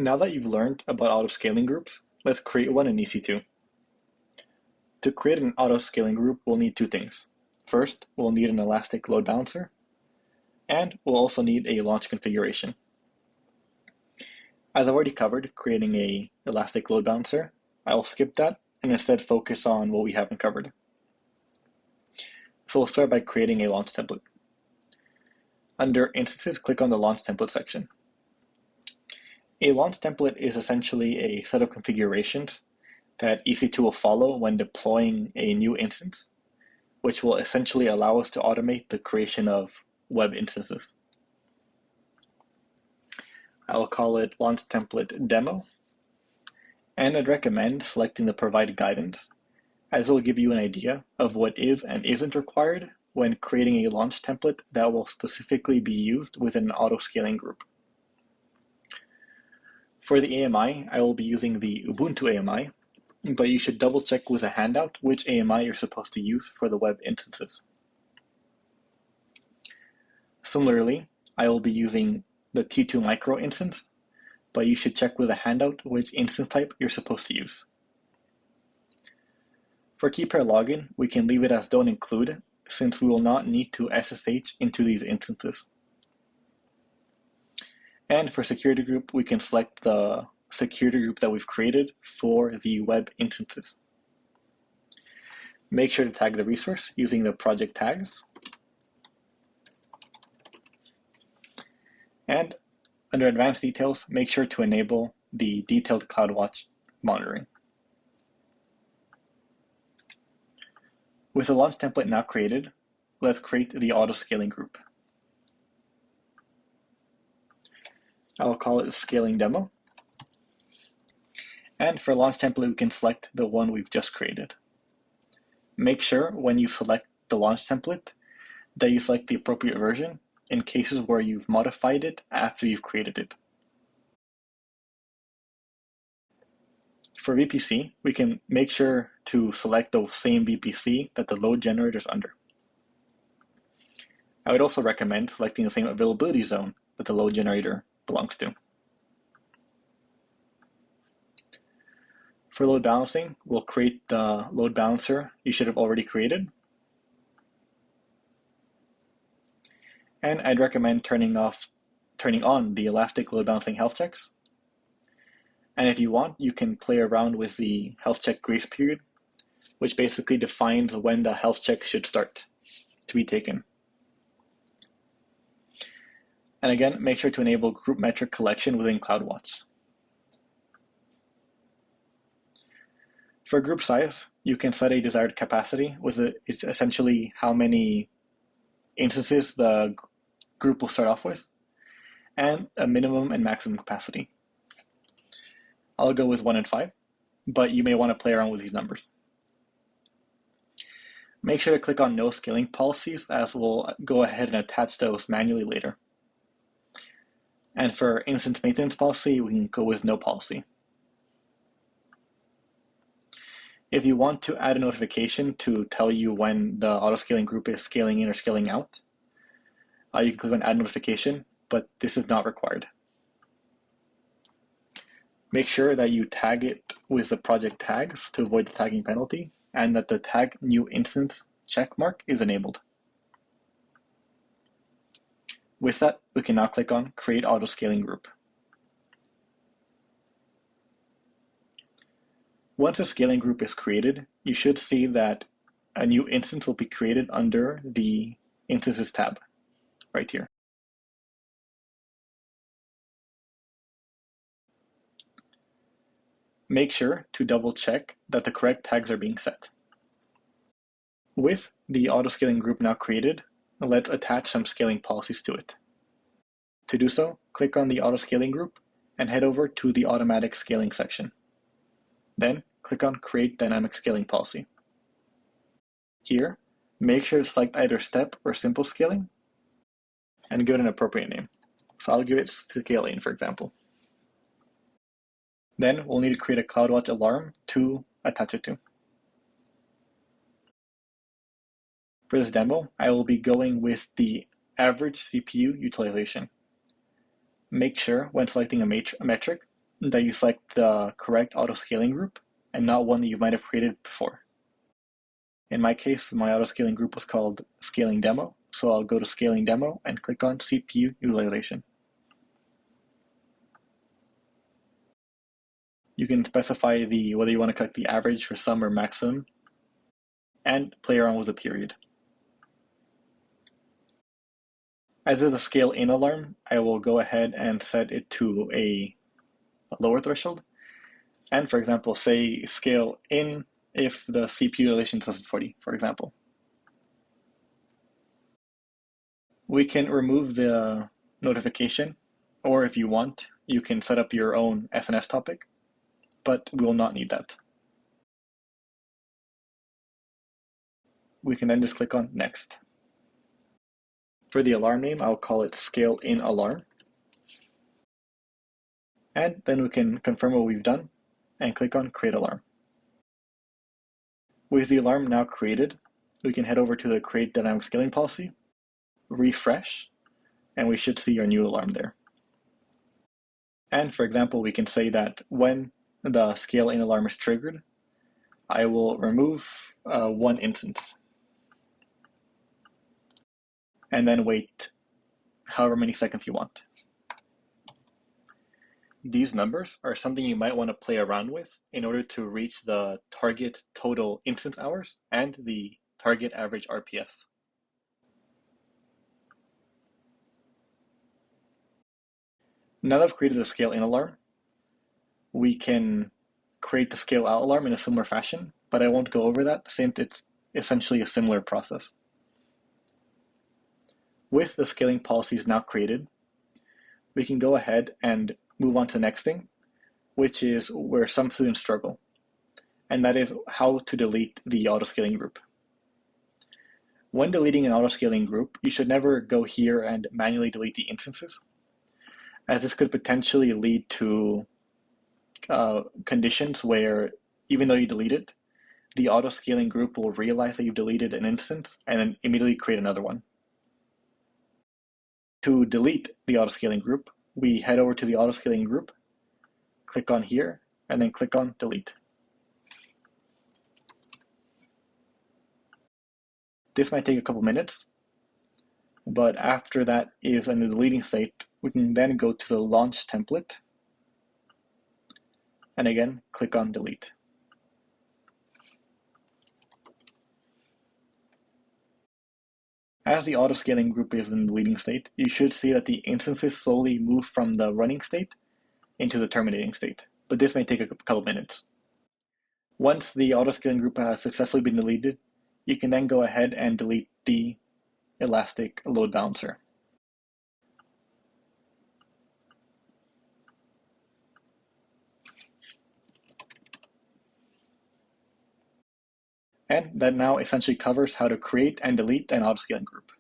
Now that you've learned about auto-scaling groups, let's create one in EC2. To create an auto-scaling group, we'll need two things. First, we'll need an elastic load balancer, and we'll also need a launch configuration. As I've already covered creating a elastic load balancer, I will skip that and instead focus on what we haven't covered. So we'll start by creating a launch template. Under Instances, click on the Launch Template section. A launch template is essentially a set of configurations that EC2 will follow when deploying a new instance, which will essentially allow us to automate the creation of web instances. I will call it Launch Template Demo, and I'd recommend selecting the Provide Guidance, as it will give you an idea of what is and isn't required when creating a launch template that will specifically be used within an auto-scaling group. For the AMI, I will be using the Ubuntu AMI, but you should double check with a handout which AMI you're supposed to use for the web instances. Similarly, I will be using the T2 Micro instance, but you should check with a handout which instance type you're supposed to use. For key pair login, we can leave it as don't include, since we will not need to SSH into these instances. And for security group, we can select the security group that we've created for the web instances. Make sure to tag the resource using the project tags. And under advanced details, make sure to enable the detailed CloudWatch monitoring. With the launch template now created, let's create the auto-scaling group. I'll call it Scaling Demo. And for launch template, we can select the one we've just created. Make sure when you select the launch template that you select the appropriate version in cases where you've modified it after you've created it. For VPC, we can make sure to select the same VPC that the load generator is under. I would also recommend selecting the same availability zone that the load generator belongs to. For load balancing, we'll create the load balancer you should have already created. And I'd recommend turning on the elastic load balancing health checks. And if you want, you can play around with the health check grace period, which basically defines when the health check should start to be taken. And again, make sure to enable group metric collection within CloudWatch. For group size, you can set a desired capacity it's essentially how many instances the group will start off with, and a minimum and maximum capacity. I'll go with 1 and 5, but you may want to play around with these numbers. Make sure to click on No Scaling Policies, as we'll go ahead and attach those manually later. And for instance maintenance policy, we can go with no policy. If you want to add a notification to tell you when the auto-scaling group is scaling in or scaling out, you can click on Add Notification, but this is not required. Make sure that you tag it with the project tags to avoid the tagging penalty, and that the tag new instance checkmark is enabled. With that, we can now click on Create Auto-Scaling Group. Once a scaling group is created, you should see that a new instance will be created under the Instances tab, right here. Make sure to double check that the correct tags are being set. With the auto-scaling group now created, let's attach some scaling policies to it. To do so, click on the auto-scaling group and head over to the automatic scaling section. Then click on Create Dynamic Scaling Policy. Here, make sure to select either step or simple scaling and give it an appropriate name. So I'll give it scaling, for example. Then we'll need to create a CloudWatch alarm to attach it to. For this demo, I will be going with the average CPU utilization. Make sure when selecting a metric that you select the correct auto-scaling group and not one that you might have created before. In my case, my auto-scaling group was called Scaling Demo, so I'll go to Scaling Demo and click on CPU Utilization. You can specify whether you want to collect the average for sum or maximum, and play around with the period. As is a scale in alarm, I will go ahead and set it to a lower threshold. And for example, say scale in if the CPU utilization is less than 40, for example. We can remove the notification, or if you want, you can set up your own SNS topic, but we will not need that. We can then just click on Next. For the alarm name, I'll call it Scale in Alarm. And then we can confirm what we've done and click on Create Alarm. With the alarm now created, we can head over to the Create Dynamic Scaling policy, refresh, and we should see our new alarm there. And for example, we can say that when the scale in alarm is triggered, I will remove one instance and then wait however many seconds you want. These numbers are something you might want to play around with in order to reach the target total instance hours and the target average RPS. Now that I've created the scale in alarm, we can create the scale out alarm in a similar fashion, but I won't go over that since it's essentially a similar process. With the scaling policies now created, we can go ahead and move on to the next thing, which is where some students struggle, and that is how to delete the auto-scaling group. When deleting an auto-scaling group, you should never go here and manually delete the instances, as this could potentially lead to conditions where even though you delete it, the auto-scaling group will realize that you've deleted an instance and then immediately create another one. To delete the auto-scaling group, we head over to the auto-scaling group, click on here, and then click on delete. This might take a couple minutes, but after that is in the deleting state, we can then go to the launch template, and again, click on delete. As the auto-scaling group is in the deleting state, you should see that the instances slowly move from the running state into the terminating state, but this may take a couple minutes. Once the auto-scaling group has successfully been deleted, you can then go ahead and delete the elastic load balancer. And that now essentially covers how to create and delete an auto-scaling group.